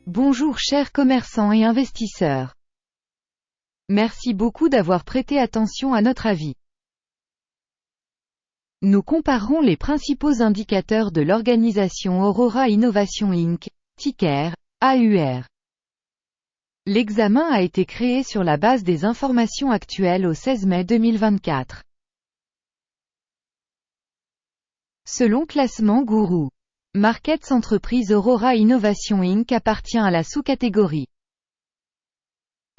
Bonjour chers commerçants et investisseurs. Merci beaucoup d'avoir prêté attention à notre avis. Nous comparerons les principaux indicateurs de l'organisation Aurora Innovation Inc., ticker AUR. L'examen a été créé sur la base des informations actuelles au 16 mai 2024. Selon Classement Gourou Markets Entreprise, Aurora Innovation Inc. appartient à la sous-catégorie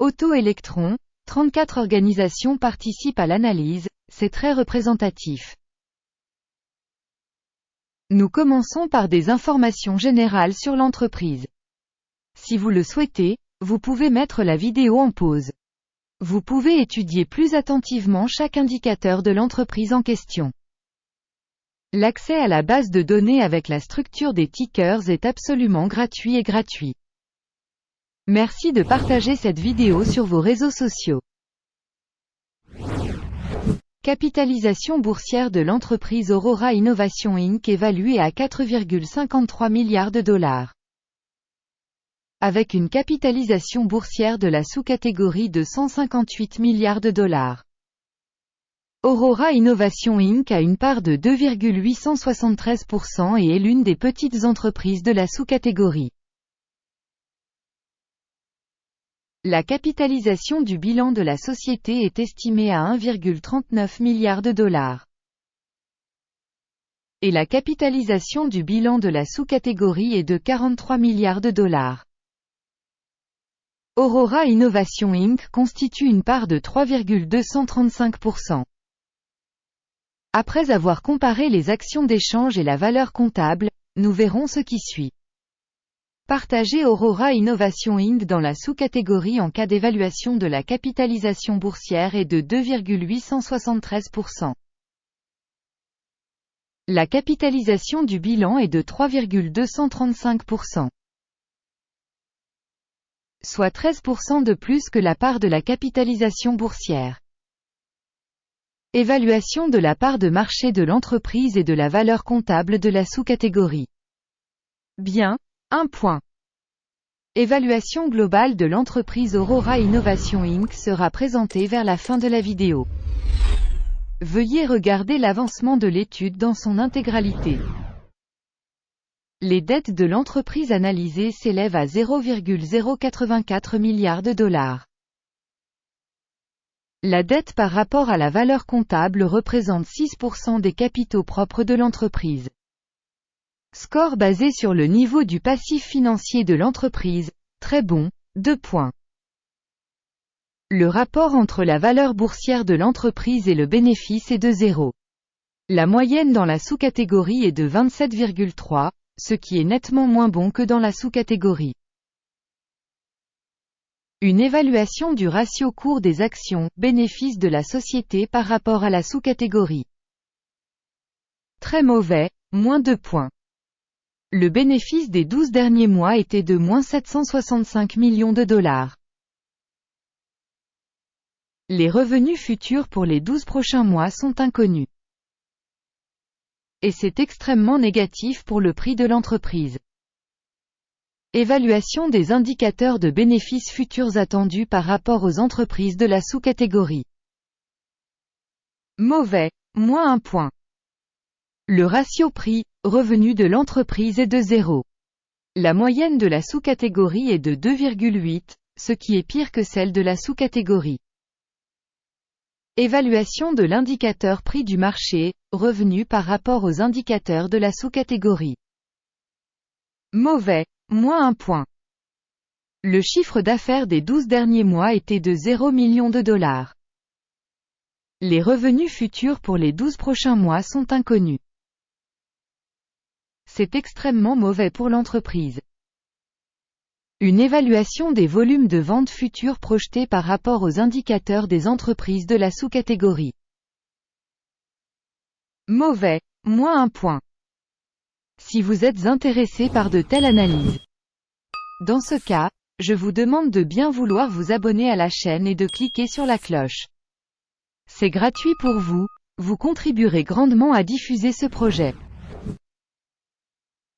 Auto-électron. 34 organisations participent à l'analyse, c'est très représentatif. Nous commençons par des informations générales sur l'entreprise. Si vous le souhaitez, vous pouvez mettre la vidéo en pause. Vous pouvez étudier plus attentivement chaque indicateur de l'entreprise en question. L'accès à la base de données avec la structure des tickers est absolument gratuit et gratuit. Merci de partager cette vidéo sur vos réseaux sociaux. Capitalisation boursière de l'entreprise Aurora Innovation Inc. évaluée à 4,53 milliards de dollars. Avec une capitalisation boursière de la sous-catégorie de 158 milliards de dollars. Aurora Innovation Inc. a une part de 2,873% et est l'une des petites entreprises de la sous-catégorie. La capitalisation du bilan de la société est estimée à 1,39 milliard de dollars. Et la capitalisation du bilan de la sous-catégorie est de 43 milliards de dollars. Aurora Innovation Inc. constitue une part de 3,235%. Après avoir comparé les actions d'échange et la valeur comptable, nous verrons ce qui suit. Partagez Aurora Innovation Inc. dans la sous-catégorie en cas d'évaluation de la capitalisation boursière est de 2,873%. La capitalisation du bilan est de 3,235%. Soit 13% de plus que la part de la capitalisation boursière. Évaluation de la part de marché de l'entreprise et de la valeur comptable de la sous-catégorie. Bien, 1 point. Évaluation globale de l'entreprise Aurora Innovation Inc. sera présentée vers la fin de la vidéo. Veuillez regarder l'avancement de l'étude dans son intégralité. Les dettes de l'entreprise analysée s'élèvent à 0,084 milliards de dollars. La dette par rapport à la valeur comptable représente 6% des capitaux propres de l'entreprise. Score basé sur le niveau du passif financier de l'entreprise, très bon, 2 points. Le rapport entre la valeur boursière de l'entreprise et le bénéfice est de 0. La moyenne dans la sous-catégorie est de 27,3, ce qui est nettement moins bon que dans la sous-catégorie. Une évaluation du ratio cours des actions, bénéfice de la société par rapport à la sous-catégorie. Très mauvais, moins 2 points. Le bénéfice des 12 derniers mois était de moins 765 millions de dollars. Les revenus futurs pour les 12 prochains mois sont inconnus. Et c'est extrêmement négatif pour le prix de l'entreprise. Évaluation des indicateurs de bénéfices futurs attendus par rapport aux entreprises de la sous-catégorie. Mauvais, moins 1 point. Le ratio prix-revenu de l'entreprise est de 0. La moyenne de la sous-catégorie est de 2,8, ce qui est pire que celle de la sous-catégorie. Évaluation de l'indicateur prix du marché, revenu par rapport aux indicateurs de la sous-catégorie. Mauvais, moins 1 point. Le chiffre d'affaires des 12 derniers mois était de 0 millions de dollars. Les revenus futurs pour les 12 prochains mois sont inconnus. C'est extrêmement mauvais pour l'entreprise. Une évaluation des volumes de ventes futures projetés par rapport aux indicateurs des entreprises de la sous-catégorie. Mauvais, moins 1 point. Si vous êtes intéressé par de telles analyses. Dans ce cas, je vous demande de bien vouloir vous abonner à la chaîne et de cliquer sur la cloche. C'est gratuit pour vous, vous contribuerez grandement à diffuser ce projet.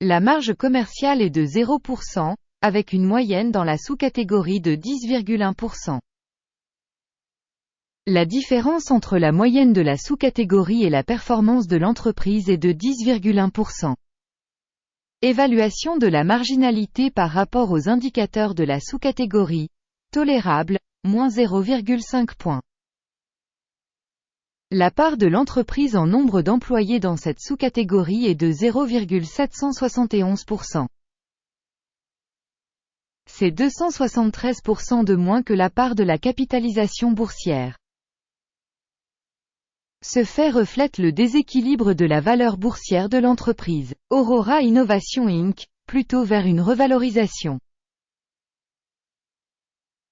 La marge commerciale est de 0%, avec une moyenne dans la sous-catégorie de 10,1%. La différence entre la moyenne de la sous-catégorie et la performance de l'entreprise est de 10,1%. Évaluation de la marginalité par rapport aux indicateurs de la sous-catégorie, tolérable, moins 0,5 points. La part de l'entreprise en nombre d'employés dans cette sous-catégorie est de 0,771%. C'est 273% de moins que la part de la capitalisation boursière. Ce fait reflète le déséquilibre de la valeur boursière de l'entreprise, Aurora Innovation Inc., plutôt vers une revalorisation.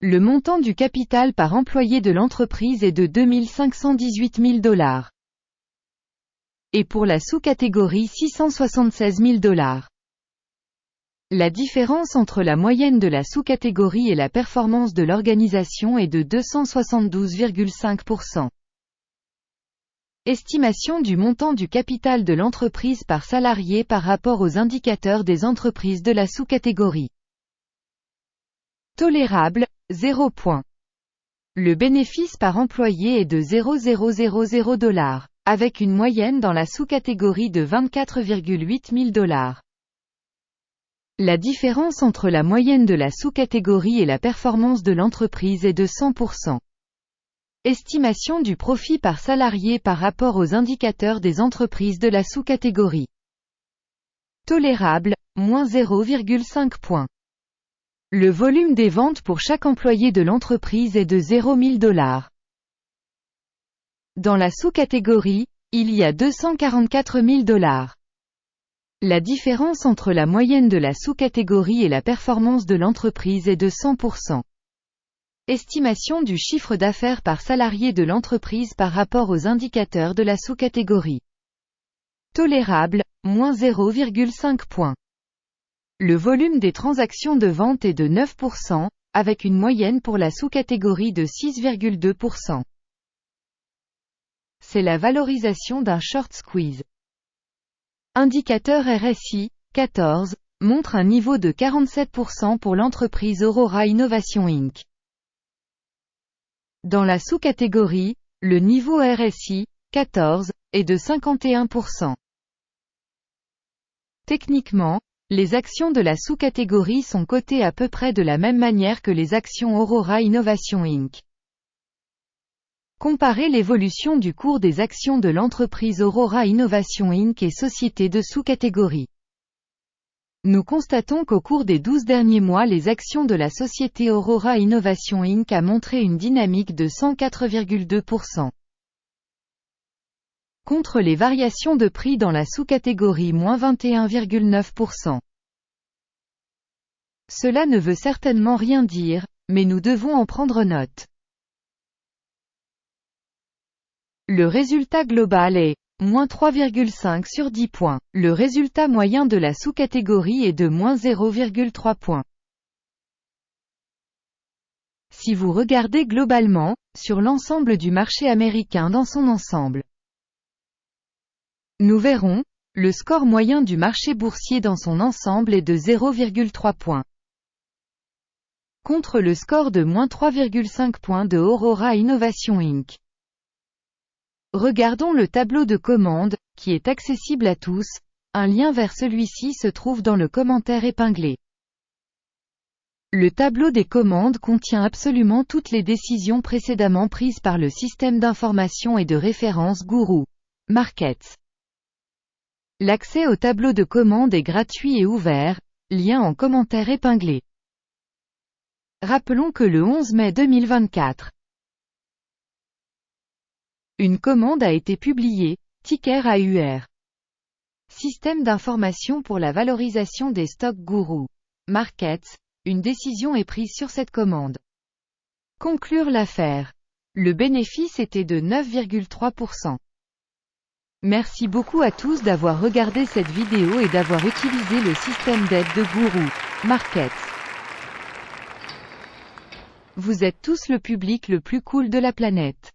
Le montant du capital par employé de l'entreprise est de $2 518 000. Et pour la sous-catégorie $676 000. La différence entre la moyenne de la sous-catégorie et la performance de l'organisation est de 272,5%. Estimation du montant du capital de l'entreprise par salarié par rapport aux indicateurs des entreprises de la sous-catégorie. Tolérable, 0 points. Le bénéfice par employé est de $0,000, avec une moyenne dans la sous-catégorie de $24,8 000. La différence entre la moyenne de la sous-catégorie et la performance de l'entreprise est de 100%. Estimation du profit par salarié par rapport aux indicateurs des entreprises de la sous-catégorie. Tolérable, moins 0,5 points. Le volume des ventes pour chaque employé de l'entreprise est de $0,000. Dans la sous-catégorie, il y a $244 000. La différence entre la moyenne de la sous-catégorie et la performance de l'entreprise est de 100%. Estimation du chiffre d'affaires par salarié de l'entreprise par rapport aux indicateurs de la sous-catégorie. Tolérable, moins 0,5 points. Le volume des transactions de vente est de 9%, avec une moyenne pour la sous-catégorie de 6,2%. C'est la valorisation d'un short squeeze. Indicateur RSI, 14, montre un niveau de 47% pour l'entreprise Aurora Innovation Inc. Dans la sous-catégorie, le niveau RSI, 14, est de 51%. Techniquement, les actions de la sous-catégorie sont cotées à peu près de la même manière que les actions Aurora Innovation Inc. Comparez l'évolution du cours des actions de l'entreprise Aurora Innovation Inc. et sociétés de sous-catégorie. Nous constatons qu'au cours des 12 derniers mois les actions de la société Aurora Innovation Inc. a montré une dynamique de 104,2%. Contre les variations de prix dans la sous-catégorie moins 21,9%. Cela ne veut certainement rien dire, mais nous devons en prendre note. Le résultat global est moins 3,5 sur 10 points. Le résultat moyen de la sous-catégorie est de moins 0,3 points. Si vous regardez globalement, sur l'ensemble du marché américain dans son ensemble, nous verrons, le score moyen du marché boursier dans son ensemble est de 0,3 points. Contre le score de moins 3,5 points de Aurora Innovation Inc. Regardons le tableau de commande, qui est accessible à tous. Un lien vers celui-ci se trouve dans le commentaire épinglé. Le tableau des commandes contient absolument toutes les décisions précédemment prises par le système d'information et de référence Guru Markets. L'accès au tableau de commande est gratuit et ouvert, lien en commentaire épinglé. Rappelons que le 11 mai 2024, une commande a été publiée, ticker AUR. Système d'information pour la valorisation des stocks Guru Markets, une décision est prise sur cette commande. Conclure l'affaire. Le bénéfice était de 9,3%. Merci beaucoup à tous d'avoir regardé cette vidéo et d'avoir utilisé le système d'aide de Guru Markets. Vous êtes tous le public le plus cool de la planète.